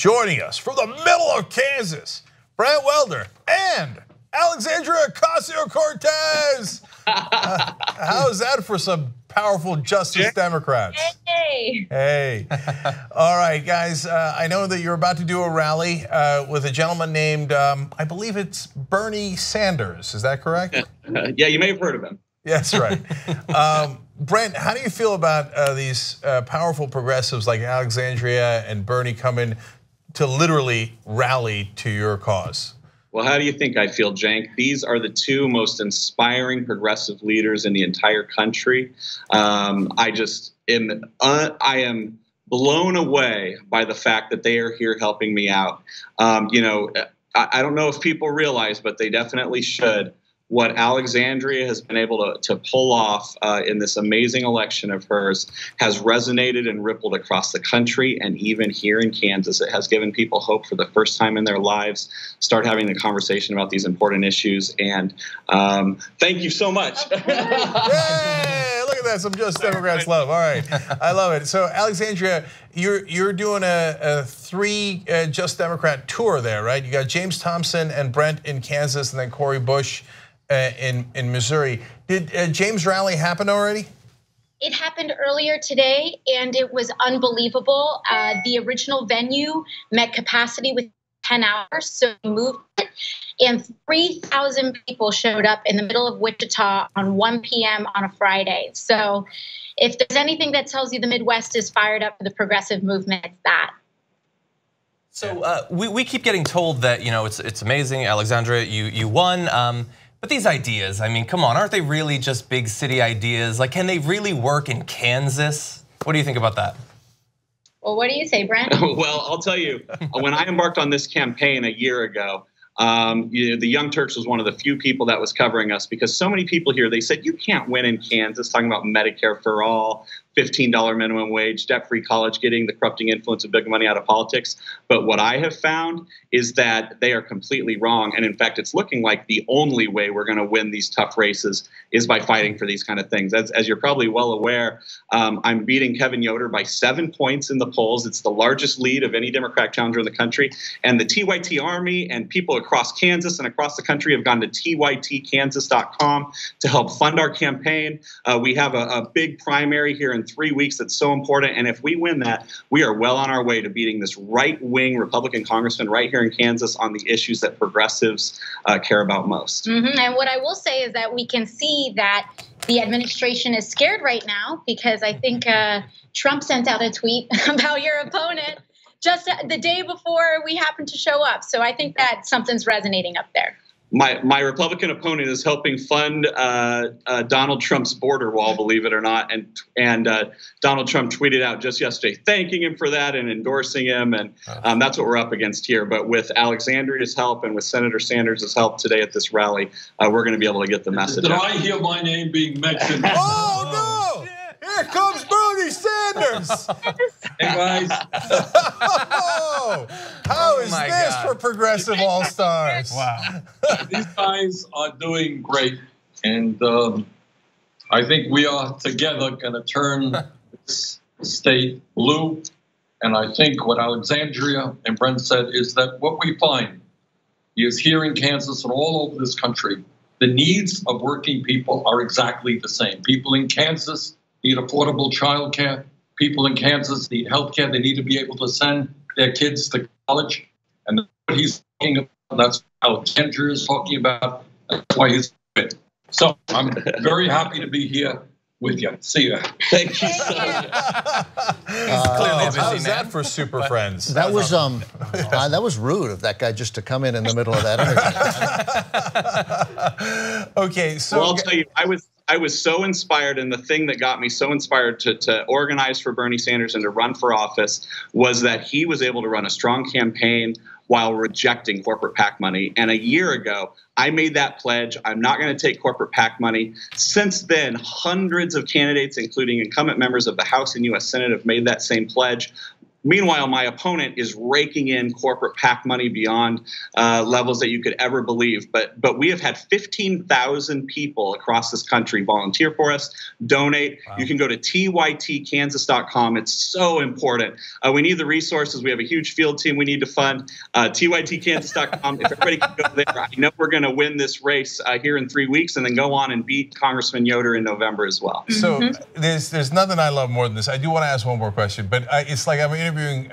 Joining us from the middle of Kansas, Brent Welder and Alexandria Ocasio-Cortez. How's that for some powerful Justice Democrats? Hey. All right, guys, I know that you're about to do a rally with a gentleman named, I believe it's Bernie Sanders. Is that correct? Yeah, you may have heard of him. Yes, right. Brent, how do you feel about these powerful progressives like Alexandria and Bernie coming to literally rally to your cause? Well, how do you think I feel, Cenk? These are the two most inspiring progressive leaders in the entire country. I am blown away by the fact that they are here helping me out. I don't know if people realize, but they definitely should, what Alexandria has been able to pull off in this amazing election of hers has resonated and rippled across the country, and even here in Kansas. It has given people hope for the first time in their lives, start having the conversation about these important issues, and thank you so much. Yay, look at that, some Just Democrats love. All right, I love it. So Alexandria, you're doing a three Just Democrat tour there, right? You got James Thompson and Brent in Kansas, and then Cori Bush in Missouri. Did James' rally happen already? It happened earlier today, and it was unbelievable. The original venue met capacity with 10 hours, so we moved it, and 3,000 people showed up in the middle of Wichita on 1 p.m. on a Friday. So if there's anything that tells you the Midwest is fired up for the progressive movement, it's that. So we keep getting told that it's amazing, Alexandria, you won. But these ideas, I mean, come on, aren't they really just big city ideas? Like, can they really work in Kansas? What do you think about that? Well, what do you say, Brent? Well, I'll tell you, when I embarked on this campaign a year ago, the Young Turks was one of the few people that was covering us, because so many people here, they said, you can't win in Kansas, talking about Medicare for all, $15 minimum wage, debt-free college, getting the corrupting influence of big money out of politics. But what I have found is that they are completely wrong. And in fact, it's looking like the only way we're going to win these tough races is by fighting for these kind of things. As you're probably well aware, I'm beating Kevin Yoder by 7 points in the polls. It's the largest lead of any Democratic challenger in the country. And the TYT Army and people across Kansas and across the country have gone to tytkansas.com to help fund our campaign. We have a big primary here in 3 weeks that's so important, and if we win that, we are well on our way to beating this right-wing Republican congressman right here in Kansas on the issues that progressives care about most. And what I will say is that we can see that the administration is scared right now, because I think Trump sent out a tweet about your opponent just the day before we happened to show up. So I think that something's resonating up there. My Republican opponent is helping fund Donald Trump's border wall, believe it or not, and Donald Trump tweeted out just yesterday thanking him for that and endorsing him, and that's what we're up against here. But with Alexandria's help and with Senator Sanders' help today at this rally, we're going to be to get the message out. Did I hear my name being mentioned? Oh no! Here comes Bernie Sanders. Hey guys. How is this for progressive all-stars? Wow. These guys are doing great. And I think we are together going to turn this state blue. And I think what Alexandria and Brent said is that what we find is here in Kansas and all over this country, the needs of working people are exactly the same. People in Kansas need affordable child care. People in Kansas need health care. They need to be able to send their kids to college. And what he's talking about, that's what Alexandria is talking about. That's why he's fit. So I'm very happy to be here with you. See you. Thank you so much. How's that for super friends? That was rude of that guy just to come in the middle of that interview. Okay, so well, I'll tell you, I was so inspired, and the thing that got me so inspired to organize for Bernie Sanders and to run for office was that he was able to run a strong campaign while rejecting corporate PAC money. And a year ago, I made that pledge. I'm not going to take corporate PAC money. Since then, hundreds of candidates, including incumbent members of the House and U.S. Senate, have made that same pledge. Meanwhile, my opponent is raking in corporate PAC money beyond levels that you could ever believe. But we have had 15,000 people across this country volunteer for us, donate. Wow. You can go to tytkansas.com. It's so important. We need the resources. We have a huge field team we need to fund. tytkansas.com. If everybody can go there, I know we're going to win this race here in 3 weeks, and then go on and beat Congressman Yoder in November as well. So there's nothing I love more than this. I do want to ask one more question, but it's like I'm interviewing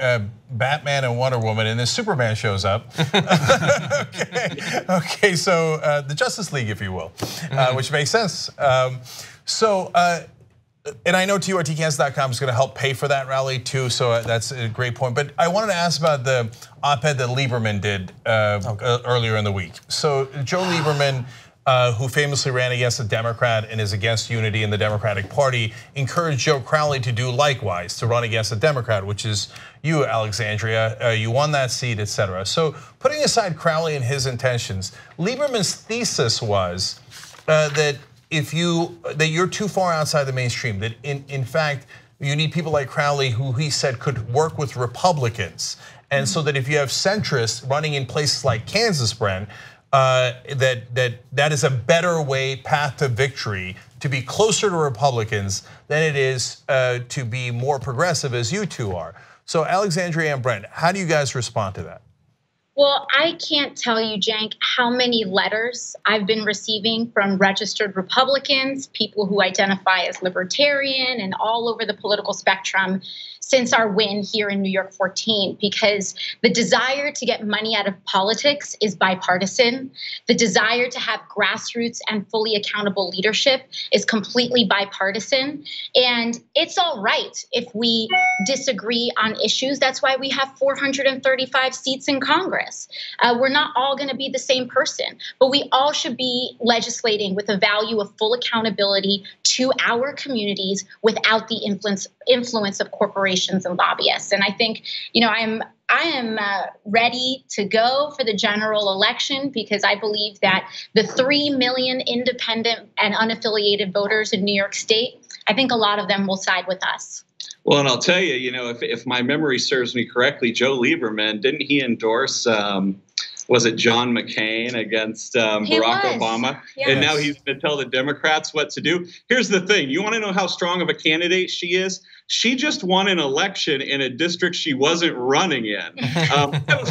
Batman and Wonder Woman, and then Superman shows up. Okay, so the Justice League, if you will, which makes sense. And I know tytkansas.com is going to help pay for that rally too, so that's a great point. But I wanted to ask about the op-ed that Lieberman did earlier in the week. So Joe Lieberman, who famously ran against a Democrat and is against unity in the Democratic Party, encouraged Joe Crowley to do likewise, to run against a Democrat, which is you, Alexandria. You won that seat, etc. So putting aside Crowley and his intentions, Lieberman's thesis was that you're too far outside the mainstream, that in fact, you need people like Crowley, who he said could work with Republicans. And so that if you have centrists running in places like Kansas, Brent, that is a better path to victory, to be closer to Republicans than it is to be more progressive, as you two are. So Alexandria and Brent, how do you guys respond to that? Well, I can't tell you, Cenk, how many letters I've been receiving from registered Republicans, people who identify as libertarian, and all over the political spectrum since our win here in New York 14, because the desire to get money out of politics is bipartisan. The desire to have grassroots and fully accountable leadership is completely bipartisan. And it's all right if we disagree on issues. That's why we have 435 seats in Congress. We're not all going to be the same person, but we all should be legislating with a value of full accountability to our communities without the influence of corporations and lobbyists. And I think, I am ready to go for the general election, because I believe that the 3 million independent and unaffiliated voters in New York State, I think a lot of them will side with us. Well, and I'll tell you, if my memory serves me correctly, Joe Lieberman, didn't he endorse, was it John McCain against Barack Obama? Yes. And now he's going to tell the Democrats what to do. Here's the thing. You want to know how strong of a candidate she is? She just won an election in a district she wasn't running in. I have a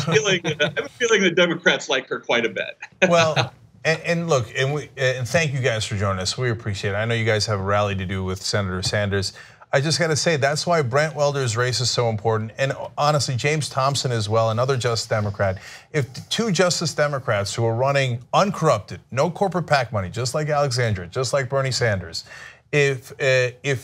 feeling the Democrats like her quite a bit. Well, and look, and thank you guys for joining us. We appreciate it. I know you guys have a rally to do with Senator Sanders. I just got to say, that's why Brent Welder's race is so important. And honestly, James Thompson as well, another Justice Democrat. If the two Justice Democrats who are running uncorrupted, no corporate PAC money, just like Alexandria, just like Bernie Sanders, if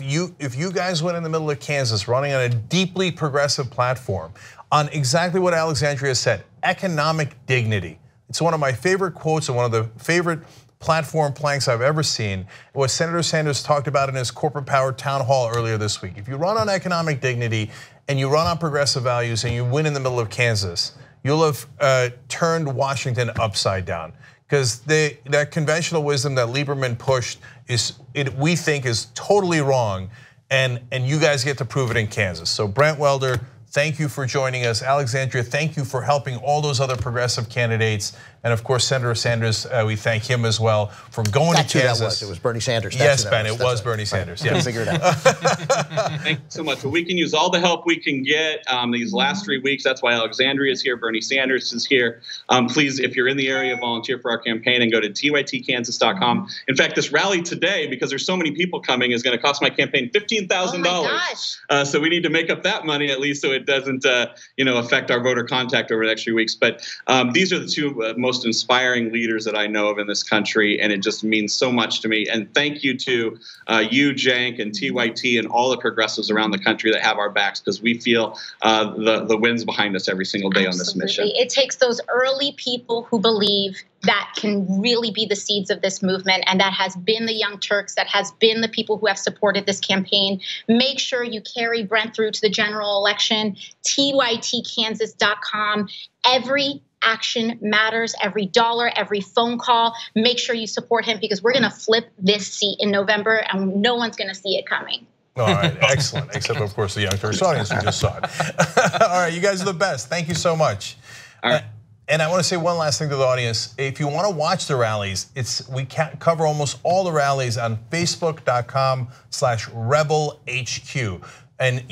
you guys went in the middle of Kansas running on a deeply progressive platform on exactly what Alexandria said, economic dignity. It's one of my favorite quotes and one of the favorite platform planks I've ever seen. What Senator Sanders talked about in his corporate power town hall earlier this week. If you run on economic dignity and you run on progressive values and you win in the middle of Kansas, you'll have turned Washington upside down. Because that conventional wisdom that Lieberman pushed we think is totally wrong, and you guys get to prove it in Kansas. So Brent Welder, thank you for joining us. Alexandria, thank you for helping all those other progressive candidates. And of course, Senator Sanders, we thank him as well for going to Kansas. It was Bernie Sanders. Yes, Ben, it was Bernie Sanders. Yes. Figure it out. Thank you so much. We can use all the help we can get these last 3 weeks. That's why Alexandria is here, Bernie Sanders is here. Please, if you're in the area, volunteer for our campaign and go to tytkansas.com. In fact, this rally today, because there's so many people coming, is going to cost my campaign $15,000. So we need to make up that money at least, so it doesn't affect our voter contact over the next few weeks. But these are the two most inspiring leaders that I know of in this country, and it just means so much to me. And thank you to you, Cenk, and TYT, and all the progressives around the country that have our backs, because we feel the winds behind us every single day on this mission. It takes those early people who believe that can really be the seeds of this movement, and that has been the Young Turks, that has been the people who have supported this campaign. Make sure you carry Brent through to the general election. tytkansas.com. Every action matters, every dollar, every phone call. Make sure you support him, because we're going to flip this seat in November and no one's going to see it coming. All right, excellent. Except, of course, the Young Turks audience who just saw it. All right, you guys are the best. Thank you so much. All right. And I want to say one last thing to the audience. If you want to watch the rallies, we cover almost all the rallies on Facebook.com/RebelHQ. And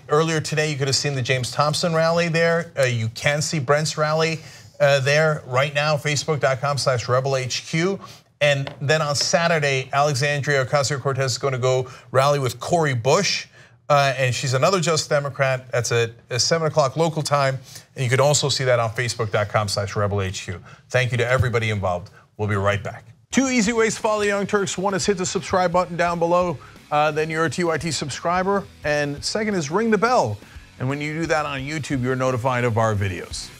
earlier today, you could have seen the James Thompson rally there. You can see Brent's rally there right now, Facebook.com/RebelHQ. And then on Saturday, Alexandria Ocasio-Cortez is going to go rally with Cori Bush. And she's another Just Democrat. That's at 7 o'clock local time. And you can also see that on Facebook.com/RebelHQ. Thank you to everybody involved. We'll be right back. 2 easy ways to follow the Young Turks. One is hit the subscribe button down below. Then you're a TYT subscriber. And second is ring the bell. And when you do that on YouTube, you're notified of our videos.